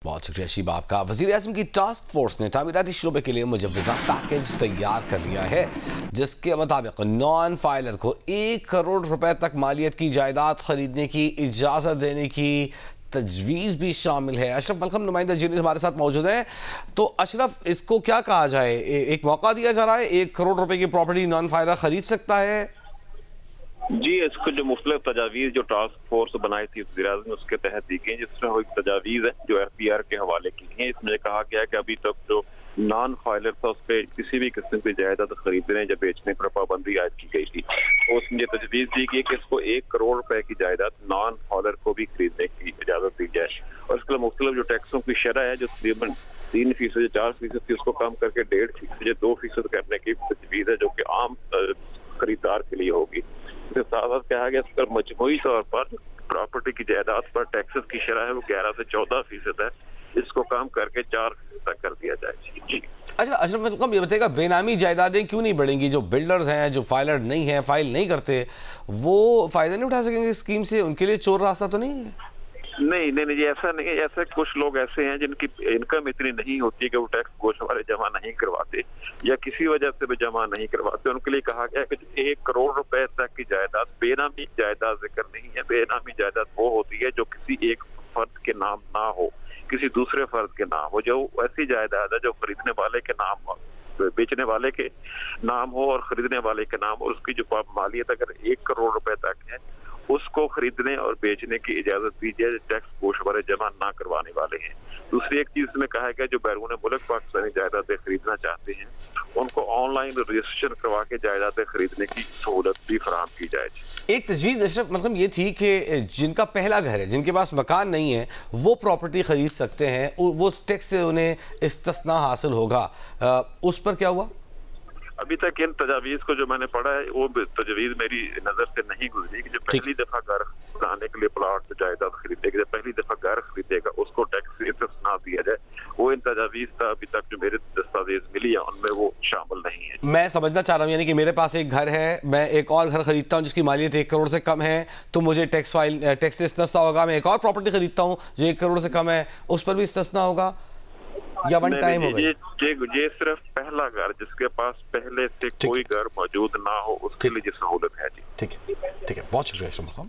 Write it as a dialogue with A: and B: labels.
A: بہت شکریہ شیبہ آپ کا۔ وزیر اعظم کی ٹاسک فورس نے تعمیراتی شعبے کے لیے مجوزہ پیکیج تیار کر لیا ہے، جس کے مطابق نان فائلر کو 1 کروڑ روپے تک مالیت کی جائیداد خریدنے کی اجازت دینے کی تجویز بھی شامل ہے۔ اشرف ملکم نمائندہ جینیس ہمارے ساتھ موجود ہیں۔ تو اشرف، اس کو کیا کہا جائے؟ ایک موقع دیا جا رہا ہے 1 کروڑ روپے کی پراپرٹی نان فائلر خرید سکتا ہے؟
B: جی، اس کو جو مختلف تجاویز جو ٹاسک فورس بنائی تھی وزیر اعظم نے اس کے تحت دی گئی، جس میں وہ ایک تجاویز ہے جو ایف بی آر کے حوالے کی ہیں۔ اس میں کہا گیا کہ ابھی تک جو نان فائلر تھا اس پہ کسی بھی قسم کی جائیداد خریدنے یا بیچنے پر پابندی عائد کی گئی تھی۔ اس میں یہ تجویز دی گئی کہ اس کو 1 کروڑ روپے کی جائیداد نان فائلر کو بھی خریدنے کی اجازت دی جائے، اور اس کے مختلف جو ٹیکسوں کی شرح ہے جو تقریباً 3% یا 4% تھی، اس کو کم کر کے 1.5% یا 2% کرنے کی تجویز ہے، جو کہ عام خریدار کے لیے ہوگی۔ اس کے ساتھ ساتھ کہا گیا اس پر مجموعی طور پر پراپرٹی کی جائیداد پر ٹیکسز کی شرح ہے وہ 11 سے 14% ہے، اس کو کم کر کے 4% تک کر دیا جائے۔ جی
A: اچھا اشرف ملکم، یہ بتائے گا بے نامی جائیدادیں کیوں نہیں بڑھیں گی؟ جو بلڈرز ہیں، جو فائلر نہیں ہیں، فائل نہیں کرتے، وہ فائدہ نہیں اٹھا سکیں گے اس اسکیم سے؟ ان کے لیے چور راستہ تو نہیں ہے؟
B: نہیں، یہ ایسا نہیں ہے۔ ایسے کچھ لوگ ایسے ہیں جن کی انکم اتنی نہیں ہوتی کہ وہ ٹیکس گوشوارے جمع نہیں کرواتے یا کسی وجہ سے بھی جمع نہیں کرواتے، ان کے لیے کہا گیا کہ 1 کروڑ روپے تک کی جائیداد، بے نامی جائیداد ذکر نہیں ہے۔ بے نامی جائیداد وہ ہوتی ہے جو کسی ایک فرد کے نام نہ ہو، کسی دوسرے فرد کے نام ہو، جو ایسی جائیداد ہے جو خریدنے والے کے نام ہو، بیچنے والے کے نام ہو اور خریدنے والے کے نام ہو۔ اس کی جو مالیت اگر 1 کروڑ روپے تک ہے، اس کو خریدنے اور بیچنے کی اجازت دی جائے، ٹیکس گوشوارے جمع نہ کروانے والے ہیں۔ دوسری ایک چیز میں کہا گیا جو بیرون ملک پاکستانی جائیدادیں خریدنا چاہتے ہیں ان کو آن لائن رجسٹریشن کروا کے جائیدادیں خریدنے کی سہولت بھی فراہم کی جائے۔
A: ایک تجویز اشرف مطلب یہ تھی کہ جن کا پہلا گھر ہے، جن کے پاس مکان نہیں ہے، وہ پراپرٹی خرید سکتے ہیں، وہ ٹیکس سے انہیں استثناء حاصل ہوگا۔ اس پر کیا ہوا؟
B: ابھی تک ان تجاویز کو جو میں نے پڑھا ہے وہ تجویز میری نظر سے نہیں گزری کہ جو پہلی دفعہ گھر بنانے کے لیے پلاٹ جائیداد خریدے گا، پہلی دفعہ گھر خریدے گا، اس کو ٹیکس سے استثناء دیا جائے۔ وہ ان تجاویز کا ابھی تک جو میرے دستاویز ملی ہے ان میں وہ شامل نہیں ہے۔
A: میں سمجھنا چاہ رہا ہوں، یعنی کہ میرے پاس ایک گھر ہے، میں ایک اور گھر خریدتا ہوں جس کی مالیت 1 کروڑ سے کم ہے، تو مجھے ٹیکس سے استثناء ہوگا۔ میں ایک اور پراپرٹی خریدتا ہوں جو 1 کروڑ سے کم ہے، اس پر بھی استثناء ہوگا یا ون ٹائم ہوگا؟
B: یہ صرف پہلا گھر جس کے پاس پہلے سے کوئی گھر موجود نہ ہو اس کے لیے سہولت ہے۔ جی
A: ٹھیک ہے، بہت شکریہ اشرف ملکم۔